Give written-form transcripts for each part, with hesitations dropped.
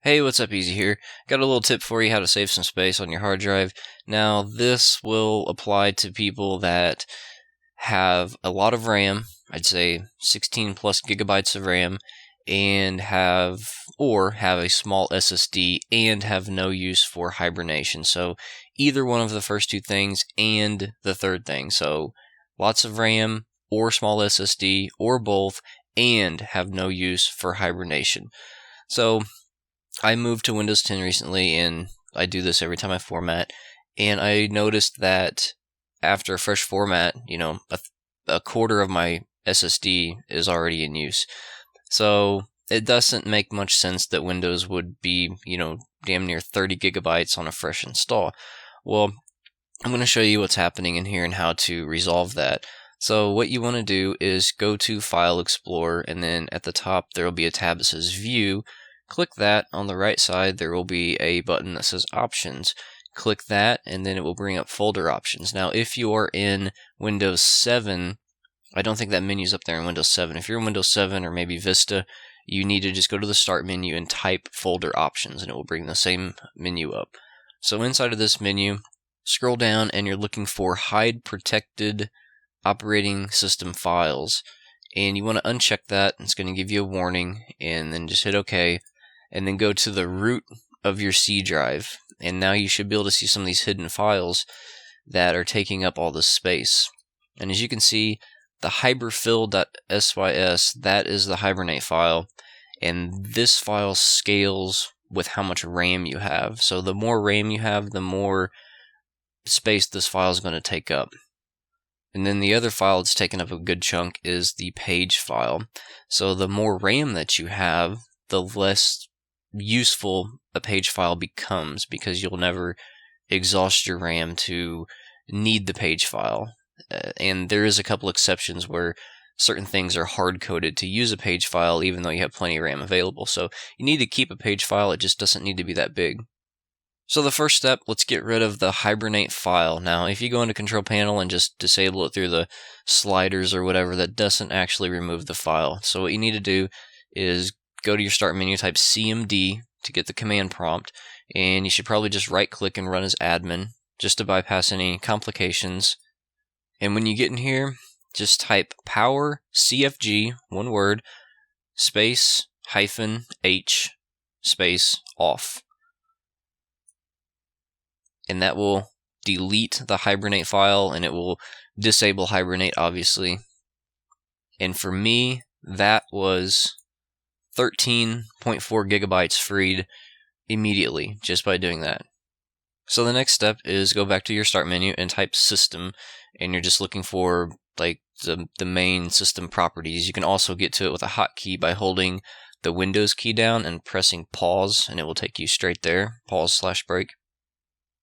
Hey, what's up, Easy here. Got a little tip for you how to save some space on your hard drive. Now, this will apply to people that have a lot of RAM, I'd say 16 plus gigabytes of RAM, and have a small SSD and have no use for hibernation. So either one of the first two things and the third thing. So lots of RAM or small SSD or both and have no use for hibernation. So I moved to Windows 10 recently, and I do this every time I format, and I noticed that after a fresh format, a quarter of my SSD is already in use. So it doesn't make much sense that Windows would be, damn near 30 gigabytes on a fresh install. Well, I'm going to show you what's happening in here and how to resolve that. So what you want to do is go to File Explorer, and then at the top there will be a tab that says View. Click that. On the right side there will be a button that says Options. Click that and then it will bring up folder options. Now if you are in Windows 7, I don't think that menu's up there in Windows 7. If you're in Windows 7 or maybe Vista, you need to just go to the Start menu and type folder options and it will bring the same menu up. So inside of this menu, scroll down and you're looking for Hide Protected Operating System Files. And you want to uncheck that. It's going to give you a warning, and then just hit OK. And then go to the root of your C drive, and now you should be able to see some of these hidden files that are taking up all this space. And as you can see, the hiberfill.sys, that is the hibernate file, and this file scales with how much RAM you have. So the more RAM you have, the more space this file is going to take up. And then the other file that's taken up a good chunk is the page file. So the more RAM that you have, the less useful a page file becomes, because you'll never exhaust your RAM to need the page file. And there is a couple exceptions where certain things are hard-coded to use a page file even though you have plenty of RAM available. So you need to keep a page file, it just doesn't need to be that big. So the first step, let's get rid of the hibernate file. Now if you go into Control Panel and just disable it through the sliders or whatever, that doesn't actually remove the file. So what you need to do is go to your Start menu, type CMD to get the command prompt, and you should probably just right click and run as admin just to bypass any complications. And when you get in here, just type power CFG, one word, space -H space off. And that will delete the hibernate file, and it will disable hibernate, obviously. And for me, that was 13.4 gigabytes freed immediately just by doing that. So the next step is go back to your Start menu and type System, and you're just looking for like the main system properties. You can also get to it with a hotkey by holding the Windows key down and pressing pause, and it will take you straight there, pause/break.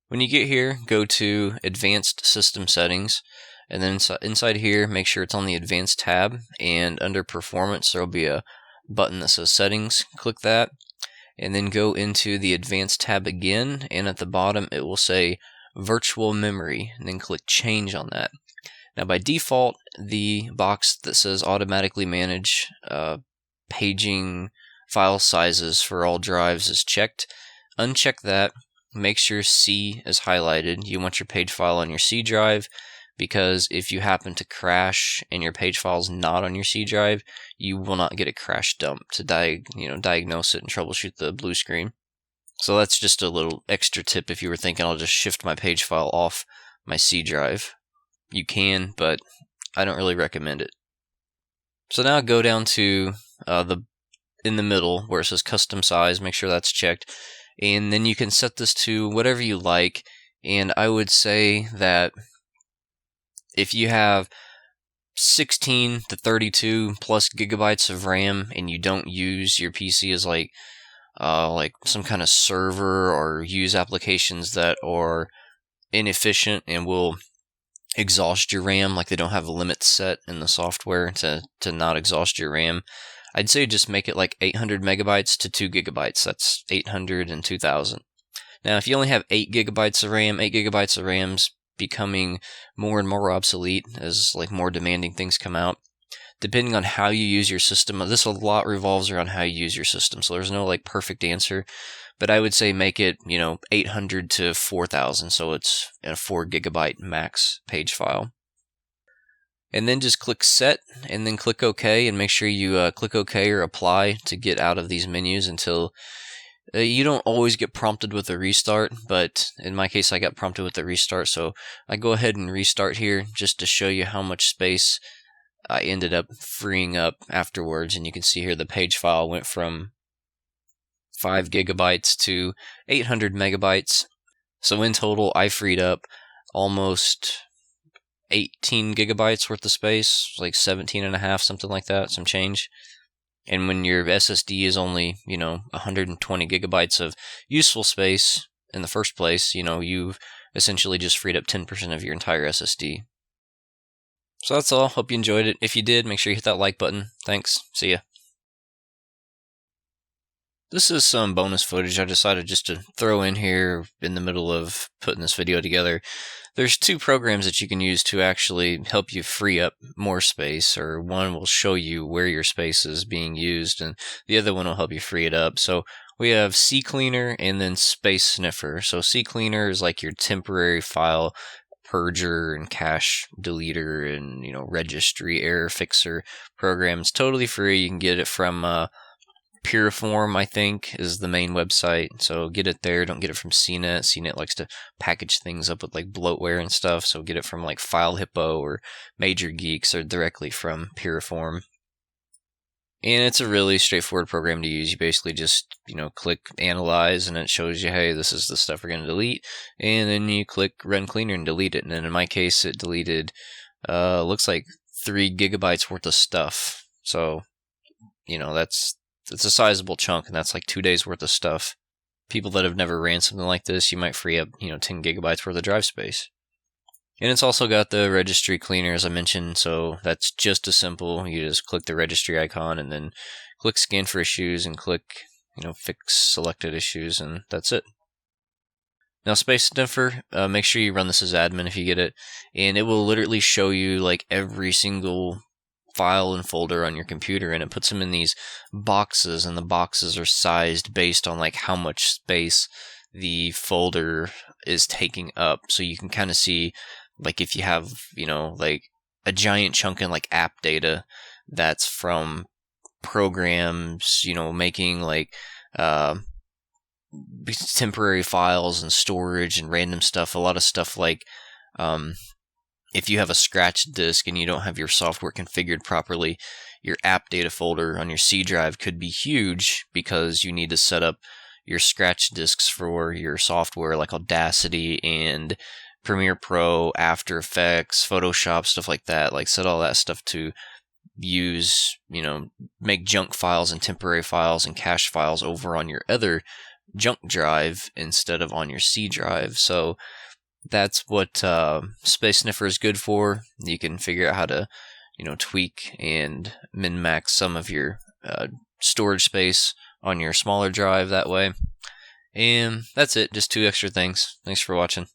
When you get here, go to Advanced System Settings, and then inside here, make sure it's on the Advanced tab, and under Performance, there will be a button that says Settings. Click that, and then go into the Advanced tab again, and at the bottom, it will say Virtual Memory, and then click Change on that. Now, by default, the box that says Automatically Manage Paging File Sizes for all drives is checked. Uncheck that. Make sure C is highlighted. You want your page file on your C drive, because if you happen to crash and your page file is not on your C drive, you will not get a crash dump to diagnose it and troubleshoot the blue screen. So that's just a little extra tip if you were thinking I'll just shift my page file off my C drive. You can, but I don't really recommend it. So now go down to in the middle where it says Custom Size, make sure that's checked. And then you can set this to whatever you like, and I would say that if you have 16 to 32 plus gigabytes of RAM and you don't use your PC as like some kind of server, or use applications that are inefficient and will exhaust your RAM, like they don't have a limit set in the software to not exhaust your RAM, I'd say just make it like 800 megabytes to 2 gigabytes. That's 800 and 2000. Now, if you only have 8 gigabytes of RAM, 8 gigabytes of RAM's becoming more and more obsolete as like more demanding things come out. depending on how you use your system, this a lot revolves around how you use your system. So there's no like perfect answer, but I would say make it 800 to 4000, so it's a 4 gigabyte max page file. And then just click set and then click OK, and make sure you click OK or apply to get out of these menus until you don't always get prompted with a restart, but in my case I got prompted with a restart, so I go ahead and restart here just to show you how much space I ended up freeing up afterwards. And you can see here the page file went from 5 gigabytes to 800 megabytes. So in total I freed up almost 18 gigabytes worth of space, like 17 and a half, something like that, some change. And when your SSD is only, 120 gigabytes of useful space in the first place, you've essentially just freed up 10% of your entire SSD. So that's all. Hope you enjoyed it. If you did, make sure you hit that like button. Thanks. See ya. This is some bonus footage I decided just to throw in here in the middle of putting this video together. There's 2 programs that you can use to actually help you free up more space, or one will show you where your space is being used, and the other one will help you free it up. So we have CCleaner and then Space Sniffer. So CCleaner is like your temporary file purger and cache deleter and registry error fixer program. It's totally free. You can get it from Puriform, I think, is the main website, so get it there. Don't get it from CNET. CNET likes to package things up with like bloatware and stuff, so get it from like FileHippo or Major Geeks, or directly from Puriform. And it's a really straightforward program to use. You basically just, click Analyze, and it shows you, hey, this is the stuff we're going to delete, and then you click Run Cleaner and delete it. And then in my case, it deleted, looks like 3 gigabytes worth of stuff. So, it's a sizable chunk, and that's like 2 days worth of stuff. People that have never ran something like this, you might free up, 10 gigabytes worth of drive space. And it's also got the registry cleaner, as I mentioned, so that's just as simple. You just click the registry icon and then click scan for issues and click, fix selected issues, and that's it. Now, Space Sniffer, make sure you run this as admin if you get it, and it will literally show you like every single file and folder on your computer, and it puts them in these boxes, and the boxes are sized based on like how much space the folder is taking up. So you can kind of see, like, if you have like a giant chunk in like app data that's from programs making like temporary files and storage and random stuff, a lot of stuff like if you have a scratch disk and you don't have your software configured properly, your app data folder on your C drive could be huge because you need to set up your scratch disks for your software like Audacity and Premiere Pro, After Effects, Photoshop, stuff like that. Like, set all that stuff to use, make junk files and temporary files and cache files over on your other junk drive instead of on your C drive. So that's what Space Sniffer is good for. You can figure out how to, tweak and min-max some of your storage space on your smaller drive that way. And that's it, just 2 extra things. Thanks for watching.